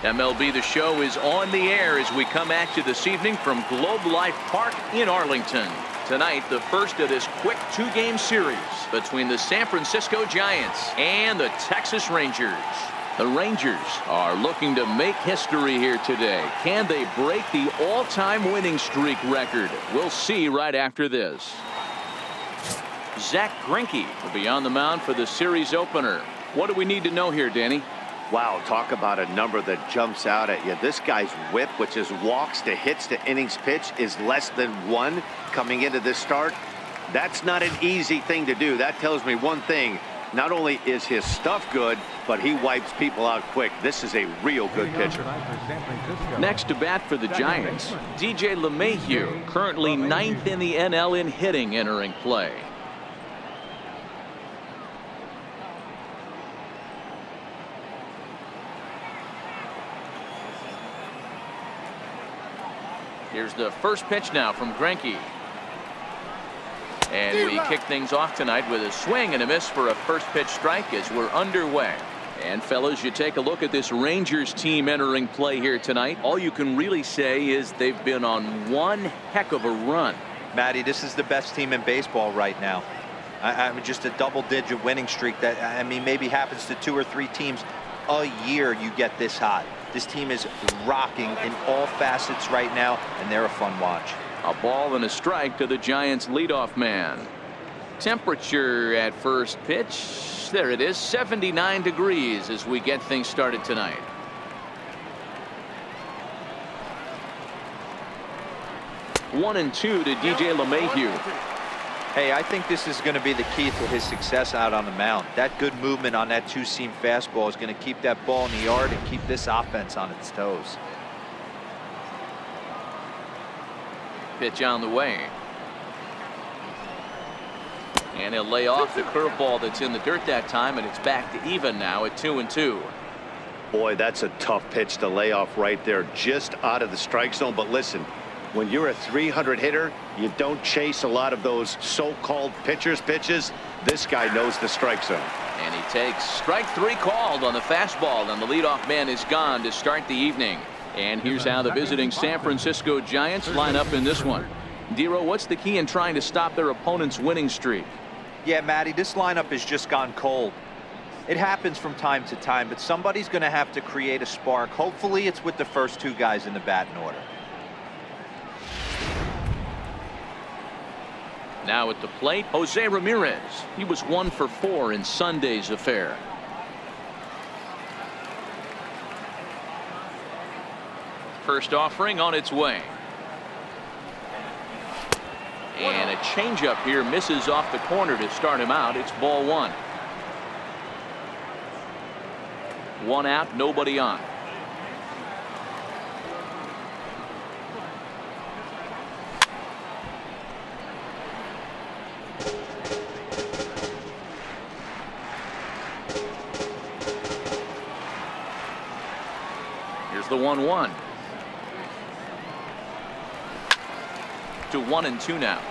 MLB The Show is on the air as we come at you this evening from Globe Life Park in Arlington. Tonight, the first of this quick two-game series between the San Francisco Giants and the Texas Rangers. The Rangers are looking to make history here today. Can they break the all-time winning streak record? We'll see right after this. Zack Greinke will be on the mound for the series opener. What do we need to know here, Danny? Wow, talk about a number that jumps out at you. This guy's whip, which is walks to hits to innings pitch, is less than 1 coming into this start. That's not an easy thing to do. That tells me one thing. Not only is his stuff good, but he wipes people out quick. This is a real good pitcher. Next to bat for the Giants, DJ LeMahieu, currently 9th in the NL in hitting, entering play. Here's the first pitch now from Greinke. And we kick things off tonight with a swing and a miss for a first pitch strike as we're underway. And fellas, you take a look at this Rangers team entering play here tonight. All you can really say is they've been on one heck of a run. Matty, this is the best team in baseball right now. I mean, just a double-digit winning streak that, I mean, maybe happens to 2 or 3 teams a year you get this hot. This team is rocking in all facets right now, and they're a fun watch. A ball and a strike to the Giants leadoff man. Temperature at first pitch, there it is, 79 degrees as we get things started tonight. One and two to DJ LeMahieu. Hey, I think this is going to be the key to his success out on the mound. That good movement on that two-seam fastball is going to keep that ball in the yard and keep this offense on its toes. Pitch on the way. And he'll lay off the curveball that's in the dirt that time, and it's back to even now at 2-2. Boy, that's a tough pitch to lay off right there, just out of the strike zone. But listen, when you're a 300 hitter, you don't chase a lot of those so-called pitchers' pitches. This guy knows the strike zone. And he takes strike 3 called on the fastball, and the leadoff man is gone to start the evening. And here's how the visiting San Francisco Giants line up in this one. Dero, what's the key in trying to stop their opponent's winning streak? Yeah, Matty, this lineup has just gone cold. It happens from time to time, but somebody's going to have to create a spark. Hopefully it's with the first 2 guys in the batting order. Now at the plate, Jose Ramirez. He was 1 for 4 in Sunday's affair. First offering on its way. And a changeup here misses off the corner to start him out. It's ball 1. 1 out, nobody on. Here's the 1-1. To 1-2 now.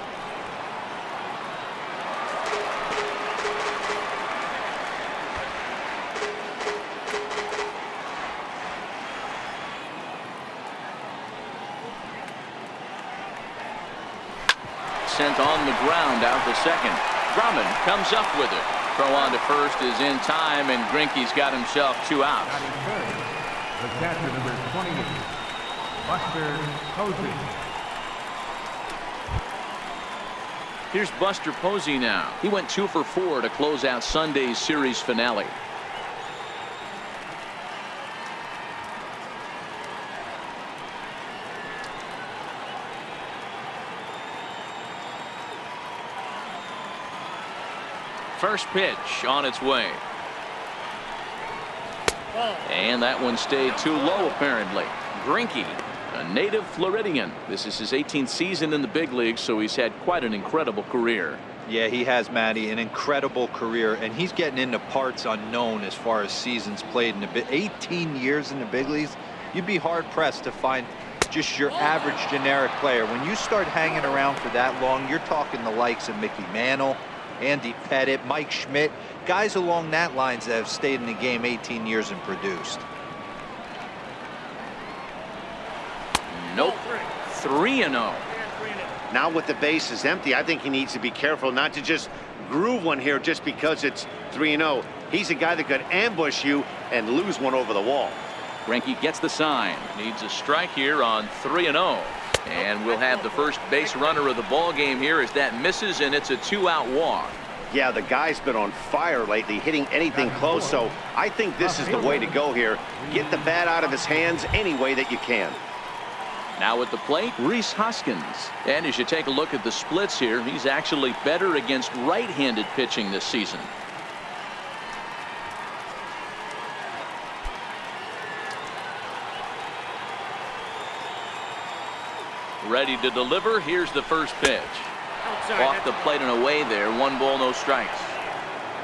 Sent on the ground out to second. Drummond comes up with it. Throw on to first is in time, and Greinke's got himself 2 outs. The catcher, number 28, Buster Posey. Here's Buster Posey now. He went 2 for 4 to close out Sunday's series finale. First pitch on its way. And that one stayed too low, apparently. Greinke, a native Floridian. This is his 18th season in the big leagues, so he's had quite an incredible career. Yeah, he has, Matty, an incredible career, and he's getting into parts unknown as far as seasons played in the 18 years in the big leagues. You'd be hard pressed to find just your average generic player. When you start hanging around for that long, you're talking the likes of Mickey Mantle, Andy Pettitte, Mike Schmidt, guys along that lines that have stayed in the game 18 years and produced. Nope. 3-0. Now with the bases empty, I think he needs to be careful not to just groove one here just because it's 3-0. He's a guy that could ambush you and lose one over the wall. Greinke gets the sign. Needs a strike here on 3-0. And we'll have the first base runner of the ball game here as that misses, and it's a 2-out walk. Yeah, the guy's been on fire lately, hitting anything close, so I think this is the way to go here. Get the bat out of his hands any way that you can. Now at the plate, RHYS Hoskins. And as you take a look at the splits here, he's actually better against right-handed pitching this season. Ready to deliver. Here's the first pitch. Off the plate and away there. 1 ball, no strikes.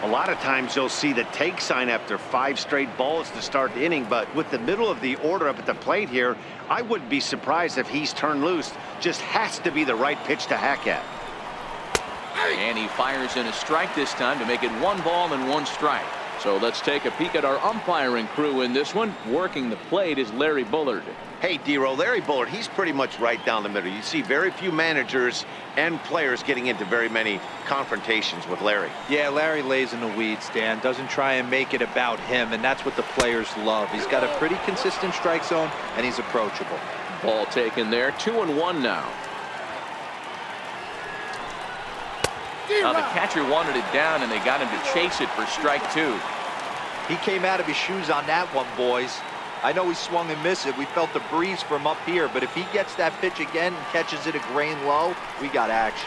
A lot of times you'll see the take sign after 5 straight balls to start the inning, but with the middle of the order up at the plate here, I wouldn't be surprised if he's turned loose. Just has to be the right pitch to hack at. And he fires in a strike this time to make it 1 ball and 1 strike. So let's take a peek at our umpiring crew in this one. Working the plate is Larry Bullard. Hey, D-Row, Larry Bullard, he's pretty much right down the middle. You see very few managers and players getting into very many confrontations with Larry. Yeah, Larry lays in the weeds, Dan. Doesn't try and make it about him, and that's what the players love. He's got a pretty consistent strike zone, and he's approachable. Ball taken there. 2-1 now. Now the catcher wanted it down, and they got him to chase it for strike 2. He came out of his shoes on that one, boys. I know he swung and missed it. We felt the breeze from up here, but if he gets that pitch again and catches it a grain low, we got action.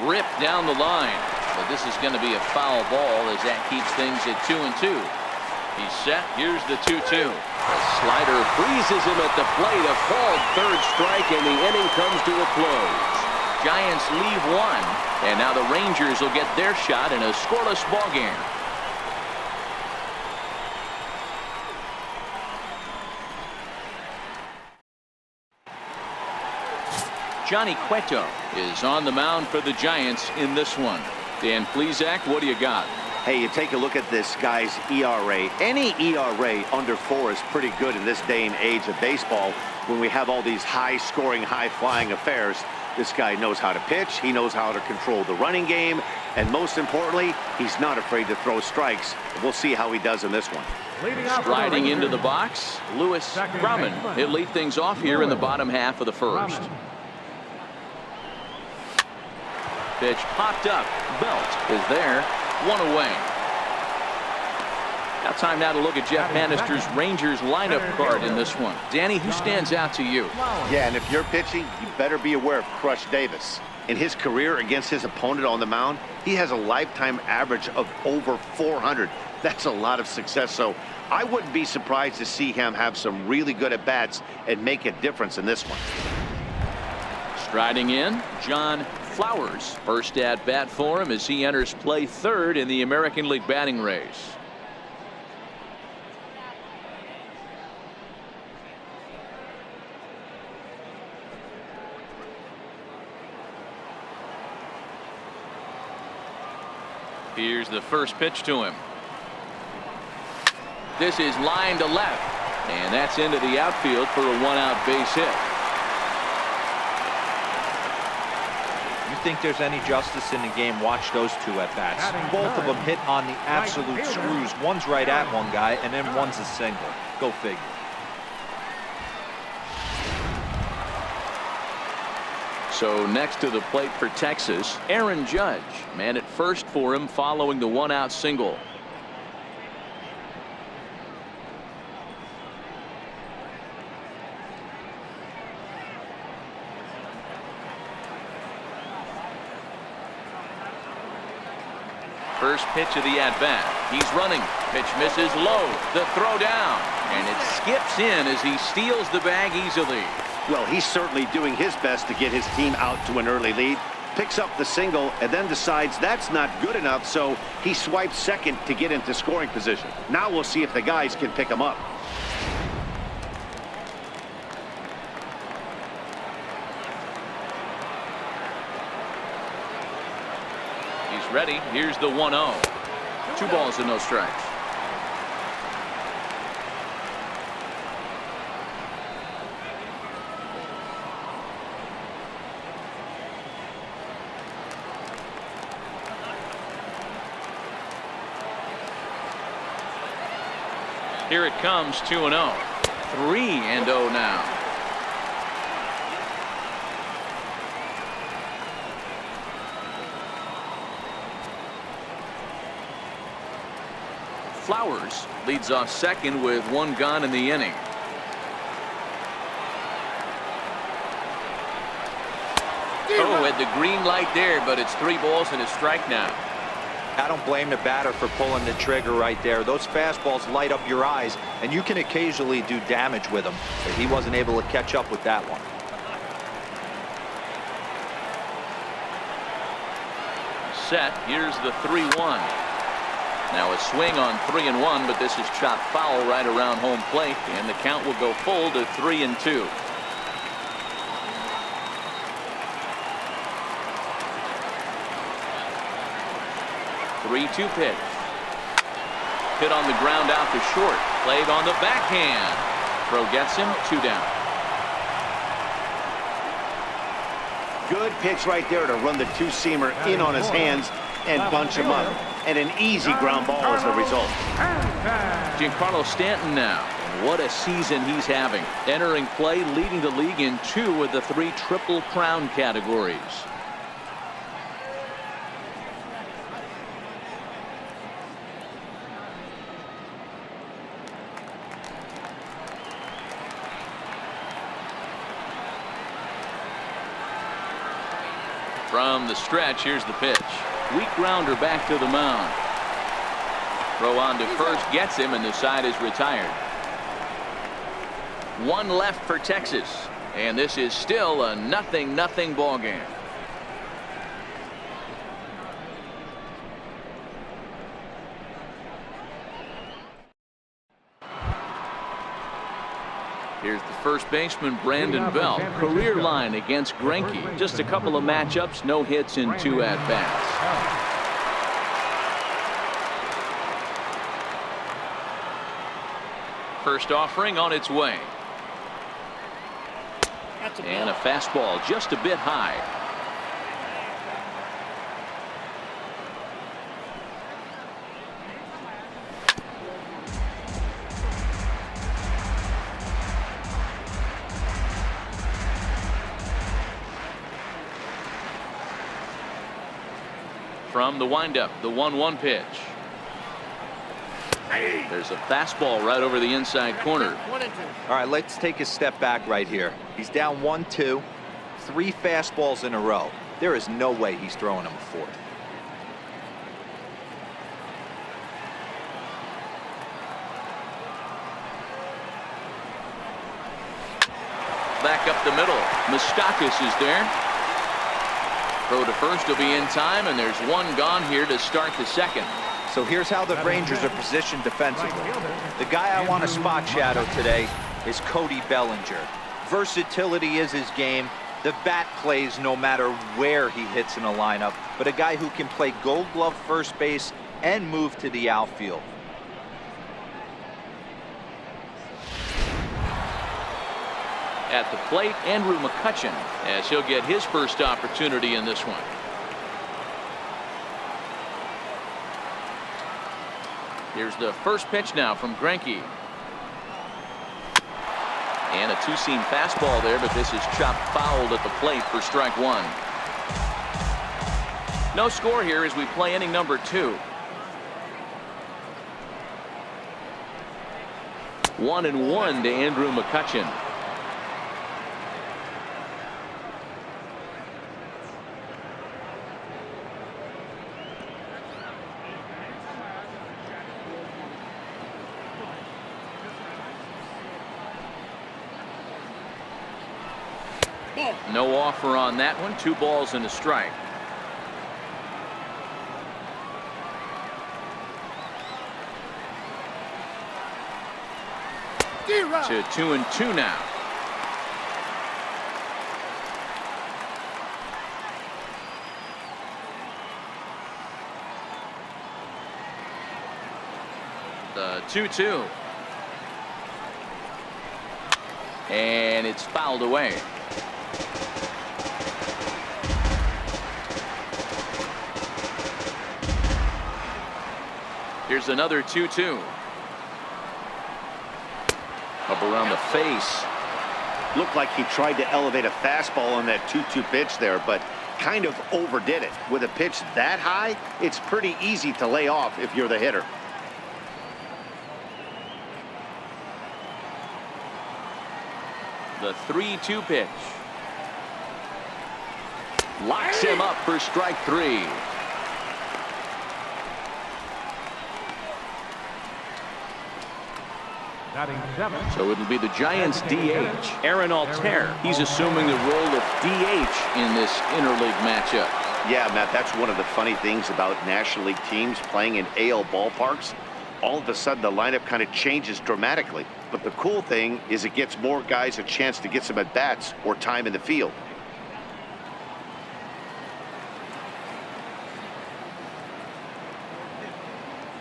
Ripped down the line, but this is going to be a foul ball as that keeps things at 2-2. He's set. Here's the 2-2. The slider freezes him at the plate. A called third strike, and the inning comes to a close. Giants leave 1, and now the Rangers will get their shot in a scoreless ball game. Johnny Cueto is on the mound for the Giants in this one. Dan Plesac, what do you got? Hey, you take a look at this guy's ERA. Any ERA under 4 is pretty good in this day and age of baseball when we have all these high-scoring, high-flying affairs. This guy knows how to pitch. He knows how to control the running game. And most importantly, he's not afraid to throw strikes. We'll see how he does in this one. Striding into the box, Lewis Baumann. He'll lead things off here in the bottom half of the first. Pitch popped up. Belt is there. 1 away. Now time now to look at Jeff Bannister's Rangers lineup card in this one. Danny, who stands out to you? Yeah, and if you're pitching, you better be aware of Crush Davis. In his career against his opponent on the mound, he has a lifetime average of over 400. That's a lot of success, so I wouldn't be surprised to see him have some really good at-bats and make a difference in this one. Striding in, John Flowers. First at bat for him as he enters play 3rd in the American League batting race. Here's the first pitch to him. This is line to left, and that's into the outfield for a 1-out base hit. Think there's any justice in the game, watch those 2 at-bats. Both of them hit on the absolute screws. One's right at one guy, and then one's a single. Go figure. So next to the plate for Texas, Aaron Judge. Man at first for him following the 1-out single. First pitch of the at-bat. He's running. Pitch misses low. The throw down. And it skips in as he steals the bag easily. Well, he's certainly doing his best to get his team out to an early lead. Picks up the single and then decides that's not good enough, so he swipes second to get into scoring position. Now we'll see if the guys can pick him up. Ready. Here's the 1-0. 2 balls and no strikes. Here it comes, 2-0. 3-0 now. Flowers leads off second with 1 gone in the inning. Oh, at the green light there, but it's 3 balls and a strike now. I don't blame the batter for pulling the trigger right there. Those fastballs light up your eyes, and you can occasionally do damage with them. But he wasn't able to catch up with that one. Set. Here's the 3-1. Now a swing on 3-1, but this is chopped foul right around home plate, and the count will go full to 3-2. 3-2 pitch. Hit on the ground out to short. Played on the backhand. Throw gets him, 2 down. Good pitch right there to run the 2-seamer in on his hands and bunch him up. And an easy ground ball as a result. Giancarlo Stanton now. What a season he's having. Entering play, leading the league in 2 of the 3 Triple Crown categories. From the stretch, here's the pitch. Weak grounder back to the mound. Throw on to first gets him, and the side is retired. 1 left for Texas, and this is still a 0-0 ball game. Here's the first baseman, Brandon Belt. Career line against Greinke. Just a couple of matchups, no hits in 2 at-bats. First offering on its way. And a fastball just a bit high. From the windup, the 1-1 pitch. There's a fastball right over the inside corner. All right, let's take a step back right here. He's down 1-2, 3 fastballs in a row. There is no way he's throwing him a 4th. Back up the middle. Moustakas is there. Throw to first will be in time, and there's 1 gone here to start the second. So here's how the Rangers are positioned defensively. The guy I want to spot shadow today is Cody Bellinger. Versatility is his game. The bat plays no matter where he hits in a lineup, but a guy who can play Gold Glove first base and move to the outfield. At the plate, Andrew McCutchen, as he'll get his first opportunity in this one. Here's the first pitch now from Greinke. And a 2-seam fastball there, but this is chopped fouled at the plate for strike 1. No score here as we play inning number 2. 1-1 to Andrew McCutchen. No offer on that one. 2 balls and a strike. To 2-2 now. The 2-2. And it's fouled away. Here's another 2-2. Up around the face. Looked like he tried to elevate a fastball on that 2-2 pitch there, but kind of overdid it. With a pitch that high, it's pretty easy to lay off if you're the hitter. The 3-2 pitch. Locks him up for strike 3. Batting 7. So it'll be the Giants DH, ALTHERR. He's assuming the role of DH in this interleague matchup. Yeah, Matt, that's one of the funny things about National League teams playing in AL ballparks. All of a sudden, the lineup kind of changes dramatically. But the cool thing is it gets more guys a chance to get some at-bats or time in the field.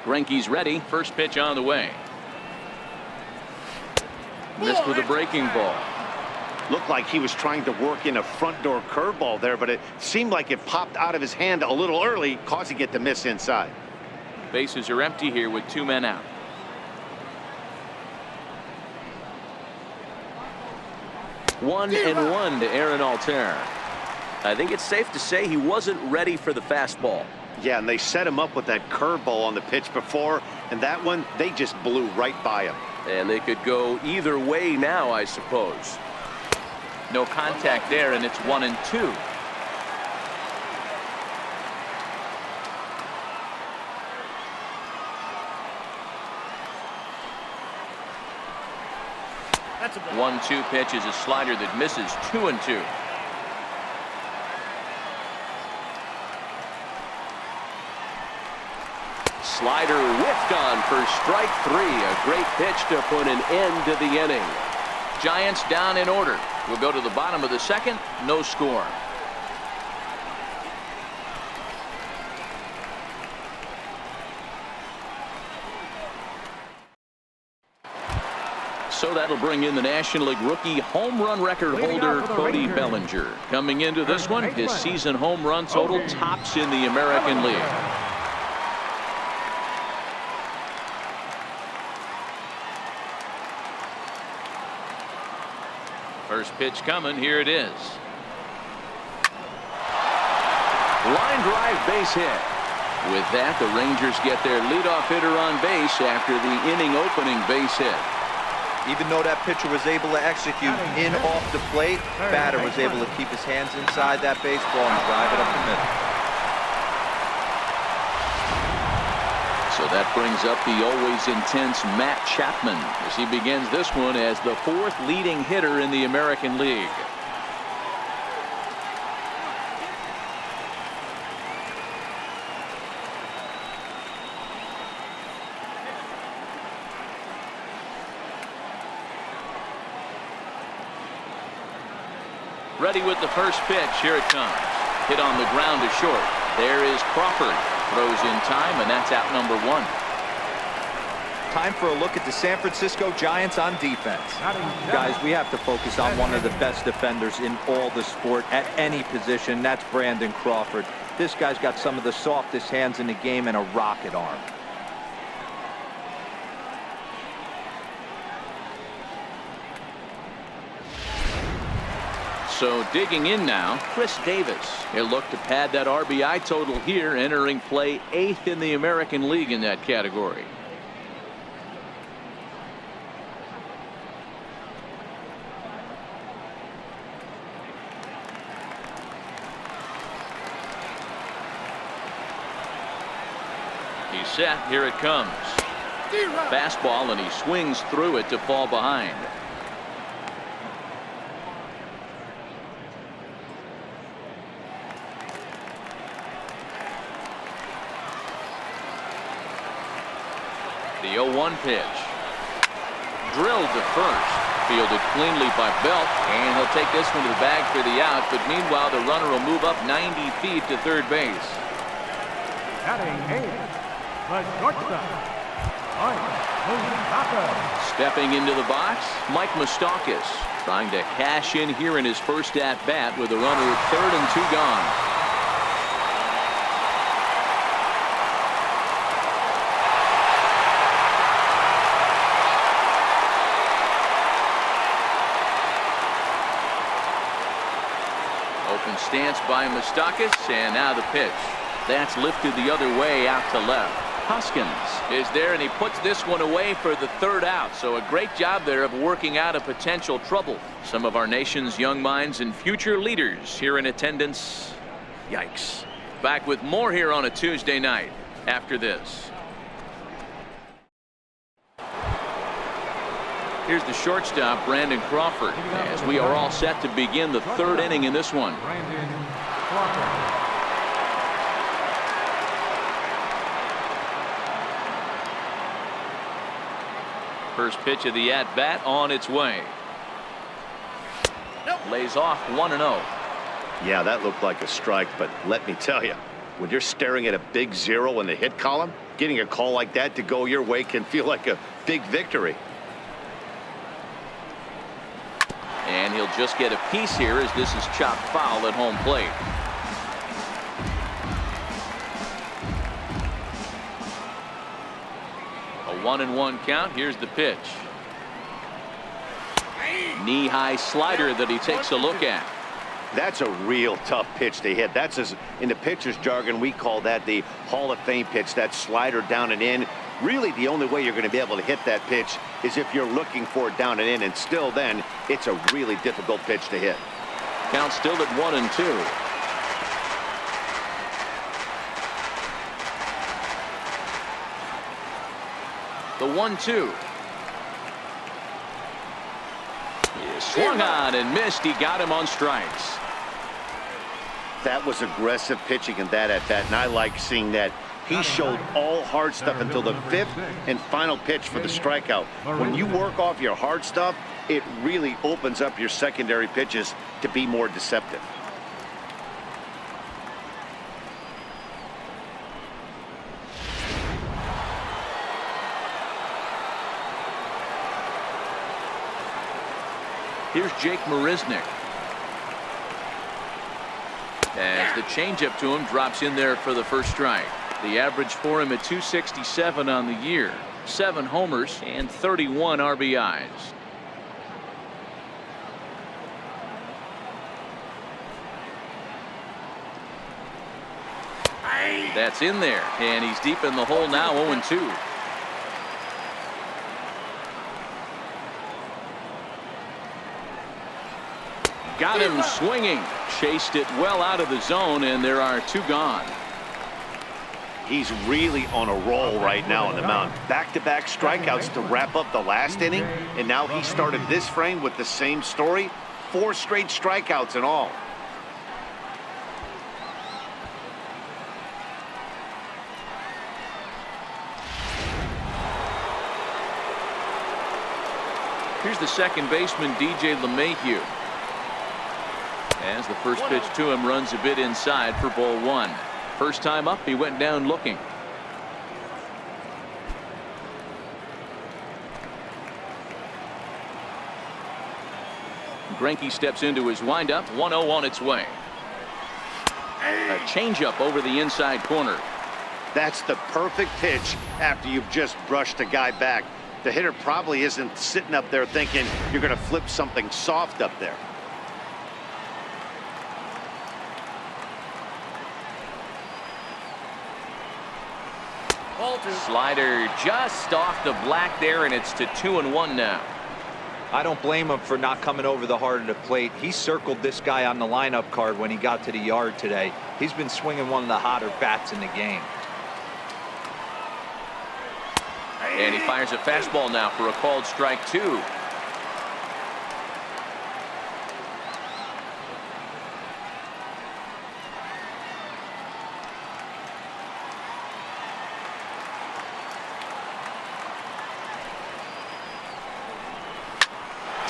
Greinke's ready. First pitch on the way. Missed with a breaking ball. Looked like he was trying to work in a front door curveball there, but it seemed like it popped out of his hand a little early, causing it to miss inside. Bases are empty here with 2 men out. One and one to ALTHERR. I think it's safe to say he wasn't ready for the fastball. Yeah, and they set him up with that curveball on the pitch before, and that one, they just blew right by him. And they could go either way now, I suppose. No contact there, and it's 1-2. That's a ball. 1-2 pitch is a slider that misses. 2-2. Slider whiffed on for strike 3. A great pitch to put an end to the inning. Giants down in order. We'll go to the bottom of the second. No score. So that'll bring in the National League rookie home run record holder Cody Bellinger. Coming into this one, his season home run total tops in the American League. First pitch coming. Here it is. Line drive, base hit. With that, the Rangers get their leadoff hitter on base after the inning opening base hit. Even though that pitcher was able to execute in off the plate, batter was able to keep his hands inside that baseball and drive it up the middle. So that brings up the always intense Matt Chapman as he begins this one as the 4th leading hitter in the American League. Ready with the first pitch. Here it comes. Hit on the ground to short. There is Crawford. Throws in time, and that's out number 1. Time for a look at the San Francisco Giants on defense. Guys, we have to focus on one of the best defenders in all the sport at any position. That's Brandon Crawford. This guy's got some of the softest hands in the game and a rocket arm. So digging in now, Chris Davis. He'll look to pad that RBI total here, entering play 8th in the American League in that category. He's set. Here it comes. Fastball, and he swings through it to fall behind. The 0-1 pitch. Drilled to first. Fielded cleanly by Belt, and he'll take this one to the bag for the out, but meanwhile the runner will move up 90 feet to third base. Batting 8, the shortstop, Mike Moustakas. Stepping into the box, Mike Moustakas, trying to cash in here in his first at-bat with a runner at 3rd and 2 gone. stance by Moustakas, and now the pitch. That's lifted the other way out to left. Hoskins is there, and he puts this one away for the third out. So a great job there of working out a potential trouble. Some of our nation's young minds and future leaders here in attendance. Yikes. Back with more here on a Tuesday night after this. Here's the shortstop, Brandon Crawford, as we are all set to begin the third inning in this one. Brandon Crawford. First pitch of the at-bat on its way. Lays off 1-0. Yeah, that looked like a strike, but let me tell you, when you're staring at a big 0 in the hit column, getting a call like that to go your way can feel like a big victory. And he'll just get a piece here as this is chopped foul at home plate. A 1-1 count. Here's the pitch. Knee-high slider that he takes a look at. That's a real tough pitch to hit. That's, as in the pitcher's jargon, we call that the Hall of Fame pitch. That slider down and in. Really, the only way you're going to be able to hit that pitch is if you're looking for it down and in, and still then, it's a really difficult pitch to hit. Count still at 1-2. The 1-2. He swung on and missed. He got him on strikes. That was aggressive pitching in that at bat, and I like seeing that. He showed all hard stuff until the 5th and final pitch for the strikeout. When you work off your hard stuff, it really opens up your secondary pitches to be more deceptive. Here's Jake Marisnick. As the changeup to him drops in there for the first strike. The average for him at 267 on the year. 7 homers and 31 RBIs. That's in there, and he's deep in the hole now. 0-2. Got him swinging. Chased it well out of the zone, and there are 2 gone. He's really on a roll right now on the mound. Back-to-back strikeouts to wrap up the last inning, and now he started this frame with the same story. 4 straight strikeouts in all. Here's the second baseman, DJ LeMahieu. As the first pitch to him runs a bit inside for ball 1. First time up, he went down looking. Greinke steps into his windup. 1-0 on its way. A changeup over the inside corner. That's the perfect pitch after you've just brushed a guy back. The hitter probably isn't sitting up there thinking you're going to flip something soft up there. Slider just off the black there, and it's to 2-1 now. I don't blame him for not coming over the heart of the plate. He circled this guy on the lineup card when he got to the yard today. He's been swinging one of the hotter bats in the game. And he fires a fastball now for a called strike 2.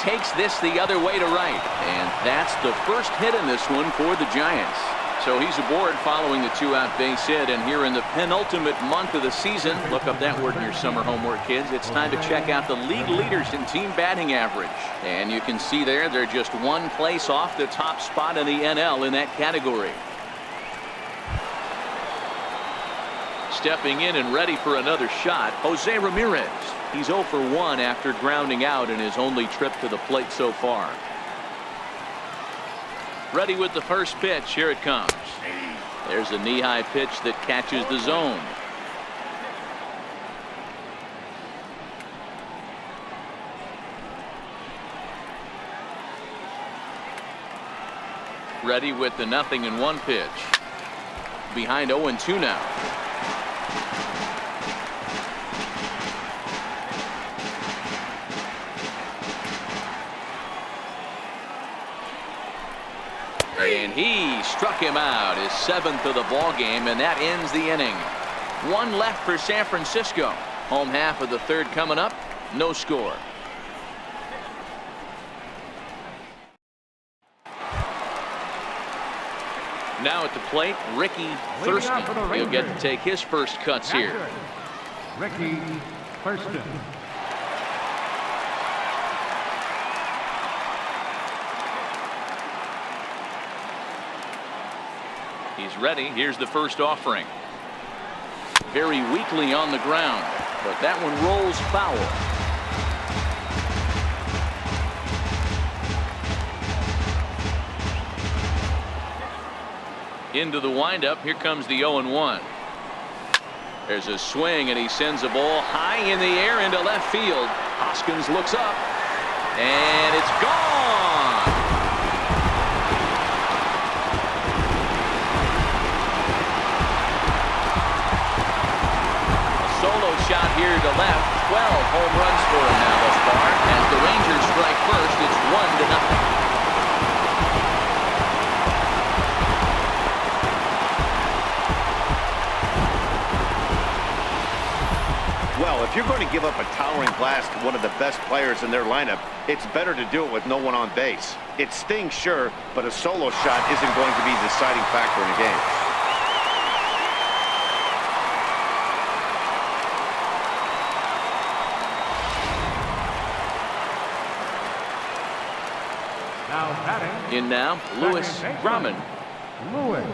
Takes this the other way to right, and that's the first hit in this one for the Giants. So he's aboard following the 2-out base hit, and here in the penultimate month of the season, look up that word in your summer homework, kids. It's time to check out the league leaders in team batting average, and you can see there they're just 1 place off the top spot in the NL in that category. Stepping in and ready for another shot, Jose Ramirez. He's 0 for 1 after grounding out in his only trip to the plate so far. Ready with the first pitch. Here it comes. There's a knee-high pitch that catches the zone. Ready with the 0-1 pitch. Behind 0-2 now. And he struck him out, his 7th of the ball game, and that ends the inning. 1 left for San Francisco. Home half of the 3rd coming up. No score. Now at the plate, Ricky Thurston. He'll get to take his first cuts here. Ricky Thurston. He's ready. Here's the first offering. Very weakly on the ground, but that one rolls foul. Into the windup. Here comes the 0-1. There's a swing, and he sends a ball high in the air into left field. Hoskins looks up, and it's gone. A solo shot here to left. 12 home runs for him now thus far. As the Rangers strike first, it's 1-0. Well, if you're going to give up a towering blast to one of the best players in their lineup, it's better to do it with no one on base. It stings, sure, but a solo shot isn't going to be the deciding factor in a game. Now batting. In now, Lewis Grumman. Lewis.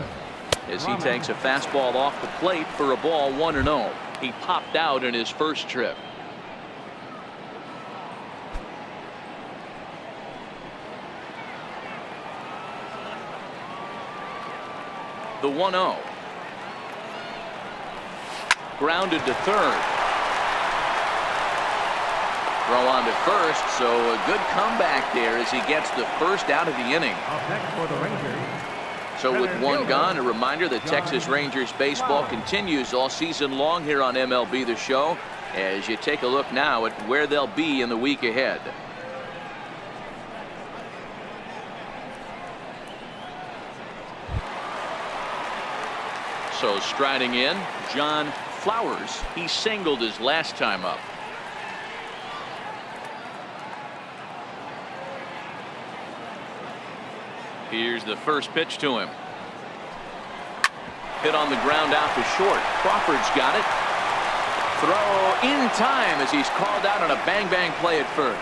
As he takes a fastball off the plate for a ball 1-0. He popped out in his first trip. The 1-0. Grounded to third. Throw on to first, so a good comeback there as he gets the first out of the inning. Up next for the Rangers. So with one gone, a reminder that Texas Rangers baseball continues all season long here on MLB The Show as you take a look now at where they'll be in the week ahead. So striding in, John Flowers. He singled his last time up. Here's the first pitch to him. Hit on the ground out to short. Crawford's got it. Throw in time as he's called out on a bang-bang play at first.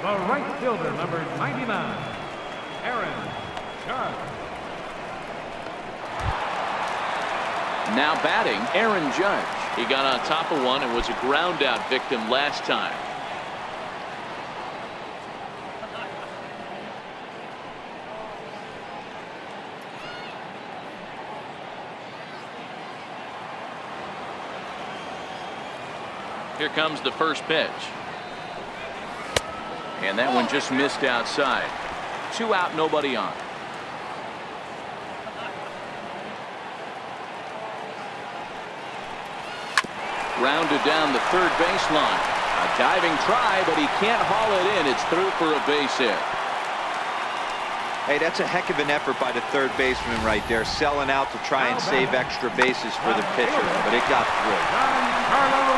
The right fielder, number 99, Aaron Judge. Now batting, Aaron Judge. He got on top of one and was a ground out victim last time. Here comes the first pitch. And that one just missed outside. 2 out, nobody on. Grounded down the third baseline. A diving try, but he can't haul it in. It's through for a base hit. Hey, that's a heck of an effort by the third baseman right there, selling out to try and save extra bases for the pitcher, but it got through. GIANCARLO.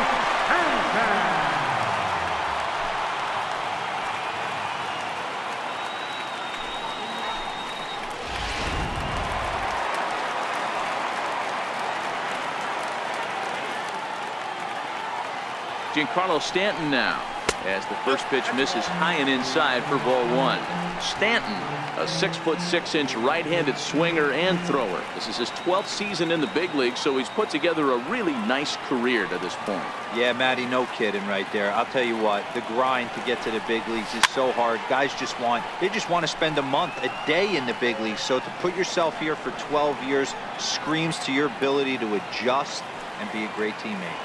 Giancarlo Stanton now. as the first pitch misses high and inside for ball one. Stanton, a 6'6" right-handed swinger and thrower. This is his 12th season in the big league, so he's put together a really nice career to this point. Yeah, Matty, no kidding right there. I'll tell you what, the grind to get to the big leagues is so hard. Guys just want to spend a month, a day in the big leagues. So to put yourself here for 12 years screams to your ability to adjust and be a great teammate.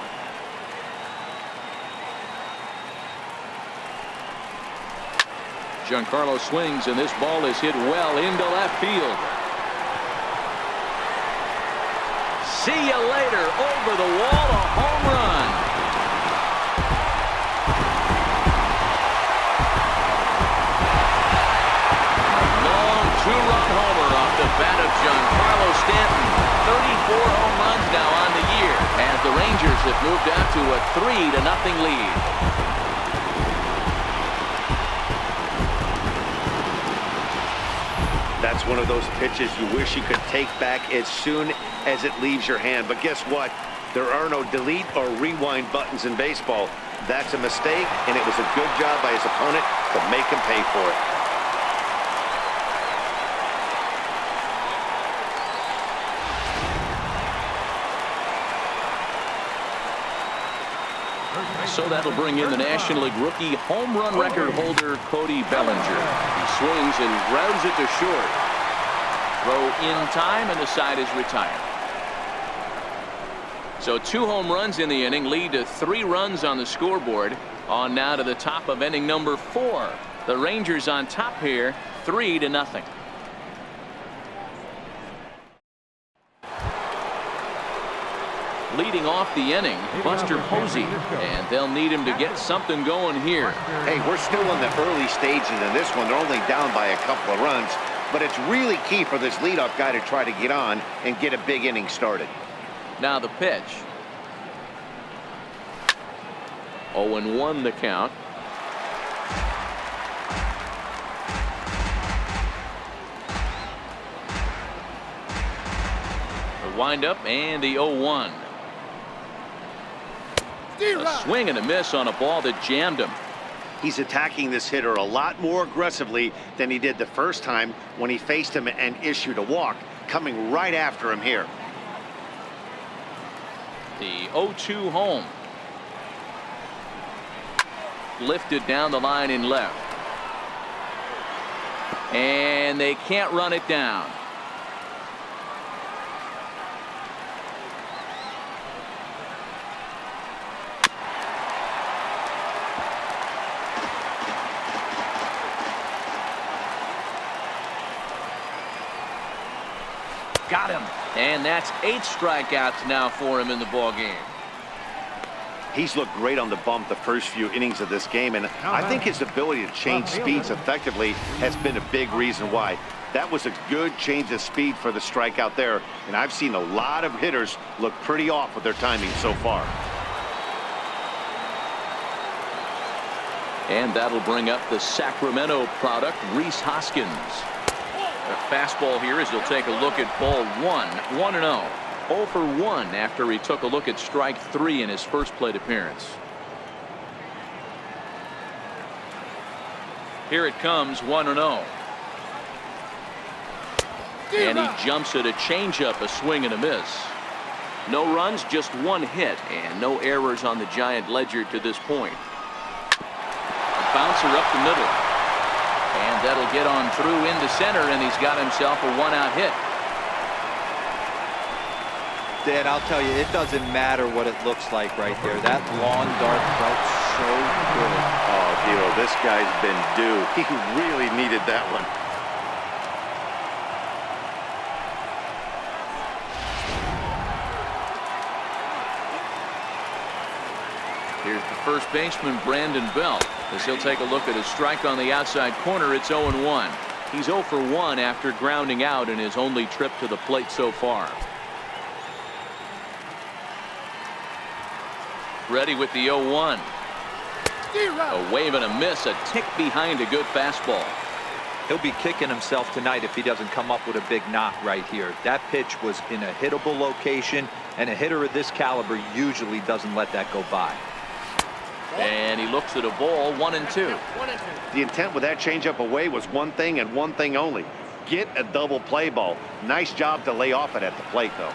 Giancarlo swings, and this ball is hit well into left field. See you later. Over the wall, a home run. A long two-run homer off the bat of Giancarlo Stanton. 34 home runs now on the year, as the Rangers have moved out to a 3-0 lead. That's one of those pitches you wish you could take back as soon as it leaves your hand. But guess what? There are no delete or rewind buttons in baseball. That's a mistake, and it was a good job by his opponent to make him pay for it. So that'll bring in the National League rookie home run record holder Cody Bellinger. He swings and grounds it to short. Throw in time, and the side is retired. So 2 home runs in the inning lead to 3 runs on the scoreboard. On now to the top of inning number 4. The Rangers on top here, 3-0. Leading off the inning, Buster Posey, and they'll need him to get something going here. Hey, we're still in the early stages in this one. They're only down by a couple of runs, but it's really key for this leadoff guy to try to get on and get a big inning started. Now the pitch. 0-1 the count. The windup and the 0-1. A swing and a miss on a ball that jammed him. He's attacking this hitter a lot more aggressively than he did the first time when he faced him and issued a walk, coming right after him here. The 0-2 home. Lifted down the line in left. And they can't run it down. Got him. And that's 8 strikeouts now for him in the ball game. He's looked great on the bump the first few innings of this game, and I think his ability to change speeds effectively has been a big reason why. That was a good change of speed for the strikeout there, and I've seen a lot of hitters look pretty off with their timing so far. And that'll bring up the Sacramento product, RHYS Hoskins. A fastball here as he'll take a look at ball 1. 1-0. 0 for 1 after he took a look at strike 3 in his first plate appearance. Here it comes, 1-0. And he jumps at a changeup, a swing and a miss. No runs, just 1 hit, and no errors on the Giant ledger to this point. A bouncer up the middle. And that'll get on through into center, and he's got himself a 1-out hit. Dad, I'll tell you, it doesn't matter what it looks like right there. That lawn dart felt so good. Oh, Dilo, this guy's been due. He really needed that one. Here's the first baseman, Brandon Belt, as he'll take a look at his strike on the outside corner. It's 0-1. He's 0 for 1 after grounding out in his only trip to the plate so far. Ready with the 0-1. A wave and a miss, a tick behind a good fastball. He'll be kicking himself tonight if he doesn't come up with a big knock right here. That pitch was in a hittable location, and a hitter of this caliber usually doesn't let that go by. And he looks at a ball, 1-2. The intent with that changeup away was one thing and one thing only. Get a double play ball. Nice job to lay off it at the plate, though.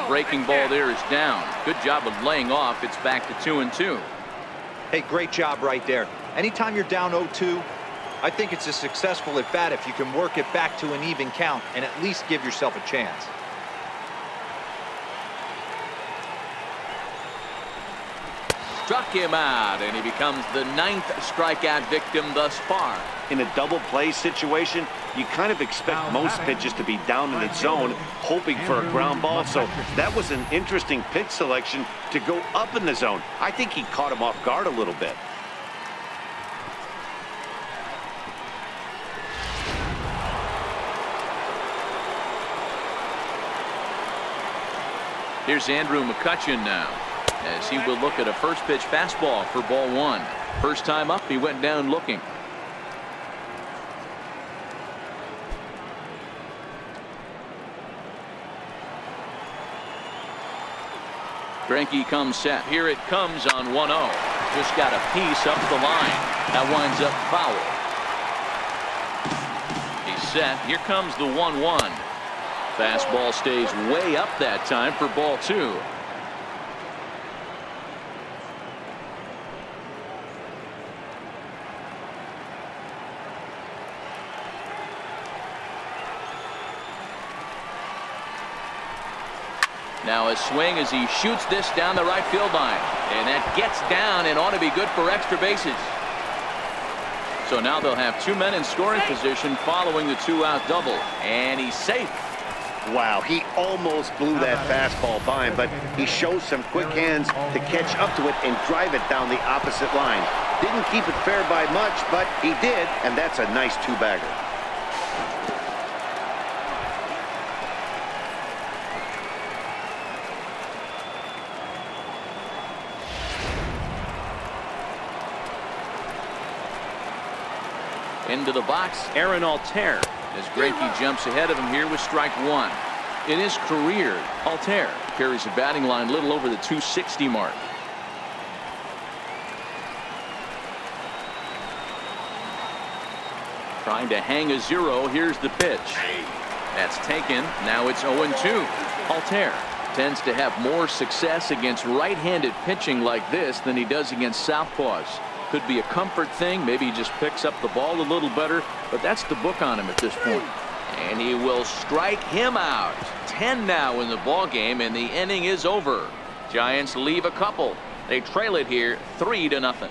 Breaking ball there is down. Good job of laying off. It's back to 2-2. Hey, great job right there. Anytime you're down 0-2, I think it's a successful at bat if you can work it back to an even count and at least give yourself a chance. Struck him out, and he becomes the 9th strikeout victim thus far. In a double play situation, you kind of expect most pitches to be down in the zone, hoping for a ground ball. So that was an interesting pitch selection to go up in the zone. I think he caught him off guard a little bit. Here's Andrew McCutchen now, as he will look at a first pitch fastball for ball 1. First time up, he went down looking. Greinke comes set. Here it comes on 1-0. Just got a piece up the line. That winds up foul. He's set. Here comes the 1-1. Fastball stays way up that time for ball 2. Now a swing as he shoots this down the right field line. And that gets down and ought to be good for extra bases. So now they'll have 2 men in scoring position following the 2-out double. And he's safe. Wow, he almost blew that fastball by him, but he shows some quick hands to catch up to it and drive it down the opposite line. Didn't keep it fair by much, but he did, and that's a nice 2-bagger. Into the box, Aaron ALTHERR, as Greinke jumps ahead of him here with strike 1. In his career, ALTHERR carries a batting line a little over the 260 mark. Trying to hang a 0. Here's the pitch. That's taken. Now it's 0-2. ALTHERR tends to have more success against right-handed pitching like this than he does against southpaws. Could be a comfort thing. Maybe he just picks up the ball a little better, but that's the book on him at this point. And he will strike him out. 10 now in the ball game, and the inning is over. Giants leave a couple. They trail it here 3-0.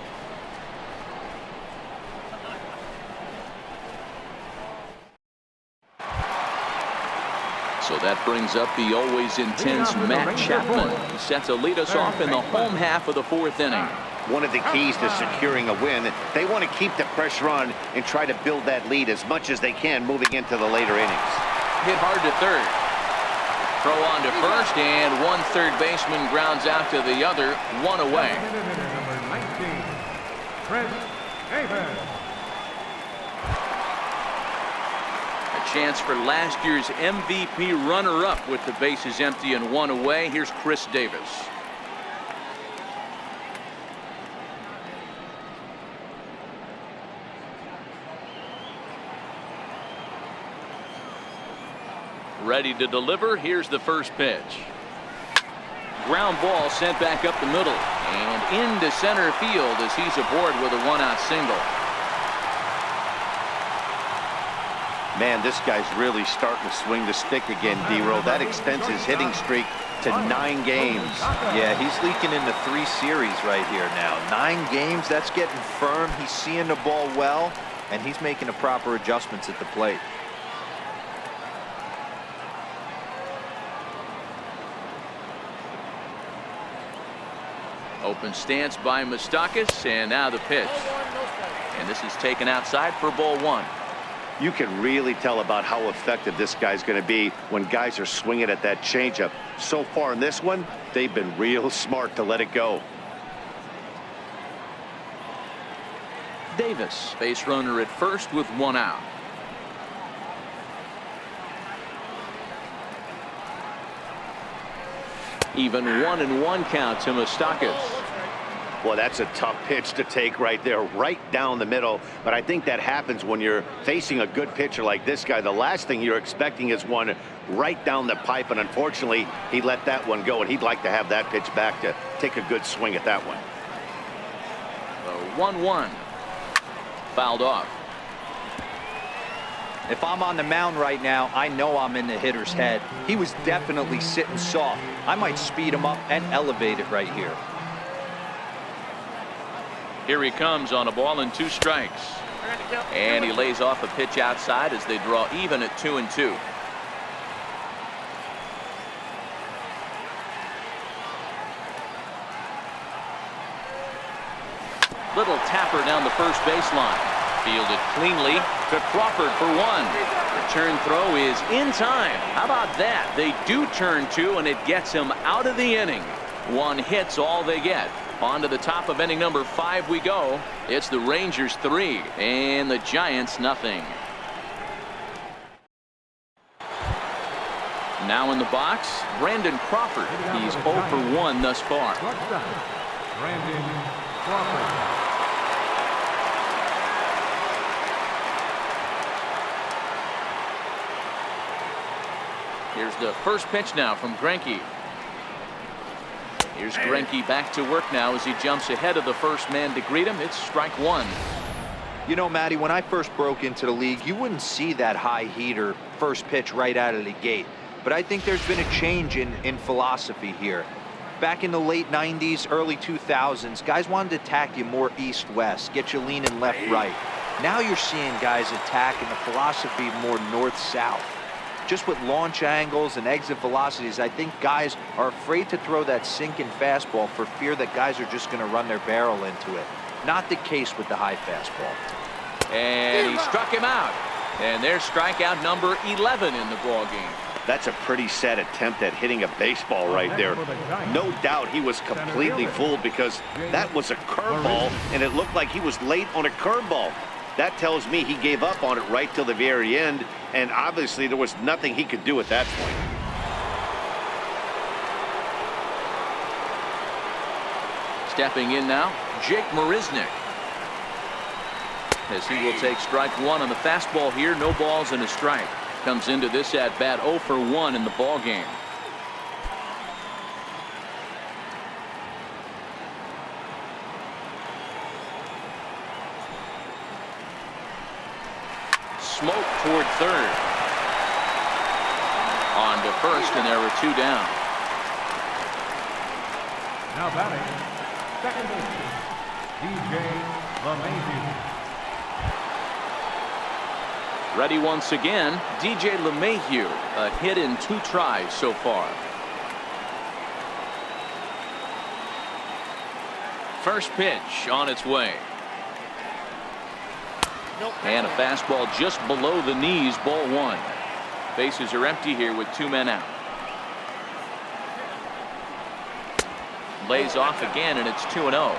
So that brings up the always intense Matt Chapman. He set to lead us off in the home half of the 4th inning. One of the keys to securing a win, they want to keep the pressure on and try to build that lead as much as they can moving into the later innings. Hit hard to third. Throw on to first, and one third baseman grounds out to the other. 1 away. Number 19, Chris Davis. A chance for last year's MVP runner-up with the bases empty and 1 away. Here's Chris Davis. Ready to deliver. Here's the first pitch. Ground ball sent back up the middle and into center field as he's aboard with a 1-out single. Man, this guy's really starting to swing the stick again, D-Row. That extends his hitting streak to 9 games. Yeah, he's leaking into 3 series right here now. 9 games, that's getting firm. He's seeing the ball well, and he's making the proper adjustments at the plate. Open stance by Moustakas, and now the pitch. And this is taken outside for ball 1. You can really tell about how effective this guy's going to be when guys are swinging at that changeup. So far in this one, they've been real smart to let it go. Davis, base runner at first with 1 out. Even 1-1 count to Moustakas. Well, that's a tough pitch to take right there, right down the middle. But I think that happens when you're facing a good pitcher like this guy. The last thing you're expecting is one right down the pipe, and unfortunately, he let that one go, and he'd like to have that pitch back to take a good swing at that one. The 1-1. Fouled off. If I'm on the mound right now, I know I'm in the hitter's head. He was definitely sitting soft. I might speed him up and elevate it right here. Here he comes on a ball and 2 strikes. And he lays off a pitch outside as they draw even at 2-2. Little tapper down the first baseline. Fielded cleanly to Crawford for 1. Return throw is in time. How about that? They do turn 2, and it gets him out of the inning. 1 hit's all they get. On to the top of inning number 5 we go. It's the Rangers 3 and the Giants nothing. Now in the box, Brandon Crawford. He's 0 for 1 thus far. Brandon Crawford. Here's the first pitch now from Greinke. Here's Greinke back to work now as he jumps ahead of the first man to greet him. It's strike 1. You know, Matty, when I first broke into the league, you wouldn't see that high heater first pitch right out of the gate. But I think there's been a change in philosophy here. Back in the late 90s, early 2000s, guys wanted to attack you more east-west, get you leaning left-right. Now you're seeing guys attacking the philosophy more north-south. Just with launch angles and exit velocities, I think guys are afraid to throw that sinking fastball for fear that guys are just going to run their barrel into it. Not the case with the high fastball. And he struck him out. And there's strikeout number 11 in the ballgame. That's a pretty sad attempt at hitting a baseball right there. No doubt he was completely fooled because that was a curveball, and it looked like he was late on a curveball. That tells me he gave up on it right till the very end, and obviously there was nothing he could do at that point. Stepping in now, Jake Marisnick. As he will take strike 1 on the fastball here. No balls and a strike. Comes into this at bat 0 for 1 in the ball game. Smoke toward third. On to first, and there are 2 down. Now batting, second baseman, DJ LeMahieu. Ready once again, DJ LeMahieu. A hit in 2 tries so far. First pitch on its way. And a fastball just below the knees, ball 1. Bases are empty here with 2 men out. Lays off again, and it's 2-0.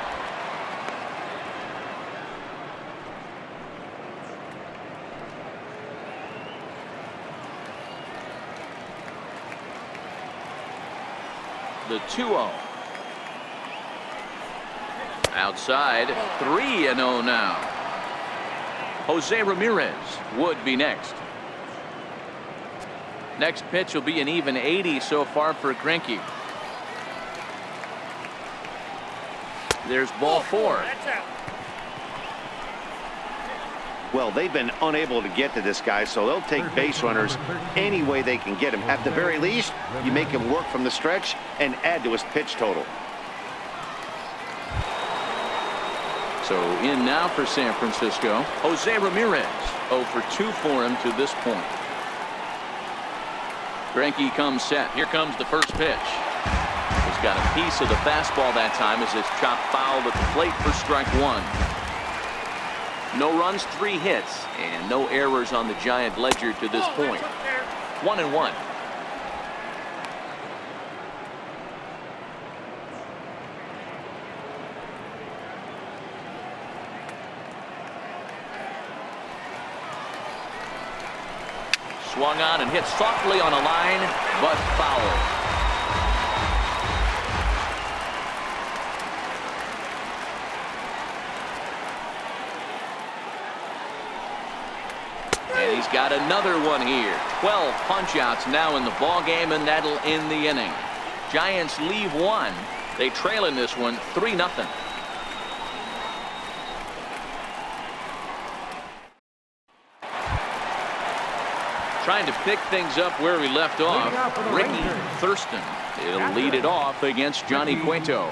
The 2-0. Outside, 3-0 now. Jose Ramirez would be next. Next pitch will be an even 80 so far for Greinke. There's ball 4. Well, they've been unable to get to this guy, so they'll take base runners any way they can get him. At the very least, you make him work from the stretch and add to his pitch total. So in now for San Francisco, Jose Ramirez. 0 for 2 for him to this point. Greinke comes set. Here comes the first pitch. He's got a piece of the fastball that time as it's chopped foul at the plate for strike 1. No runs, 3 hits, and no errors on the Giant ledger to this point. 1-1. Swung on and hit softly on a line, but foul. He's got another one here. 12 punch-outs now in the ball game, and that'll end the inning. Giants leave one. They trail in this one 3-0. Trying to pick things up where we left off. Ricky Thurston. He'll lead it off against Johnny Cueto.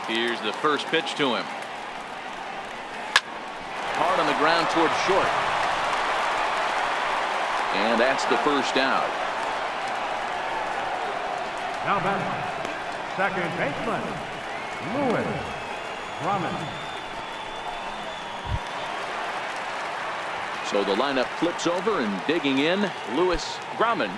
Here's the first pitch to him. Hard on the ground toward short. And that's the first out. Now back. Second baseman, Louis Grumman. So the lineup flips over, and digging in, Louis Grumman.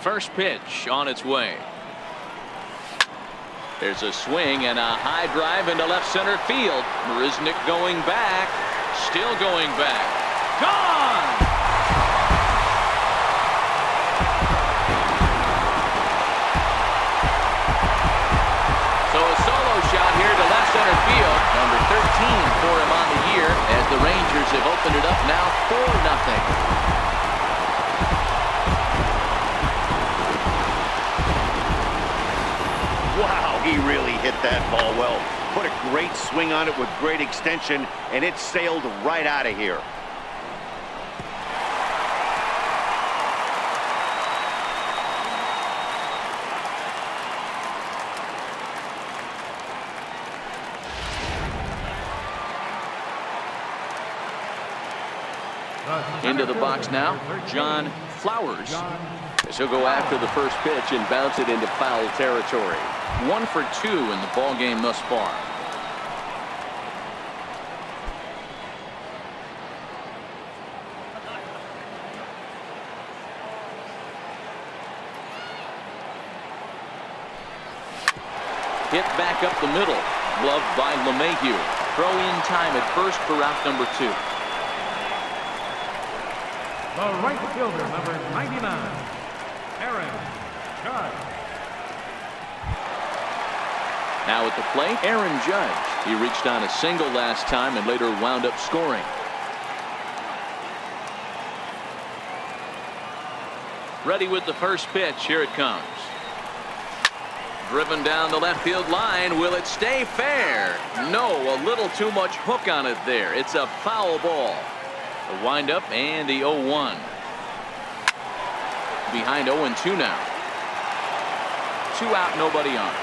First pitch on its way. There's a swing and a high drive into left center field. Marisnick going back, still going back. Gone! So a solo shot here to left center field. Number 13 for him on the year, as the Rangers have opened it up now 4-0. Wow, he really hit that ball well. Put a great swing on it with great extension, and it sailed right out of here. Into the box now, John Flowers. As he'll go after the first pitch and bounce it into foul territory. 1 for 2 in the ball game thus far. Hit back up the middle. Gloved by LeMahieu. Throw in time at first for route number 2. The right fielder, number 99, Aaron Judge. Now at the plate, Aaron Judge. He reached on a single last time and later wound up scoring. Ready with the first pitch. Here it comes. Driven down the left field line. Will it stay fair? No, a little too much hook on it there. It's a foul ball. The windup and the 0-1. Behind 0-2 now. 2 out, nobody on.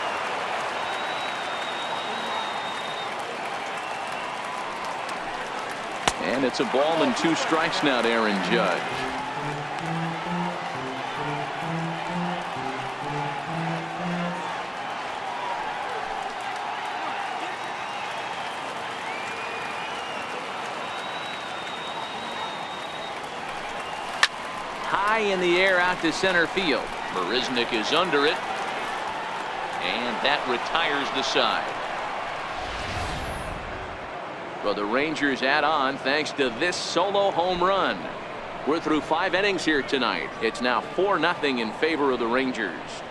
And it's a ball and 2 strikes now to Aaron Judge. High in the air out to center field. Marisnick is under it. And that retires the side. Well, the Rangers add on thanks to this solo home run. We're through 5 innings here tonight. It's now 4-0 in favor of the Rangers.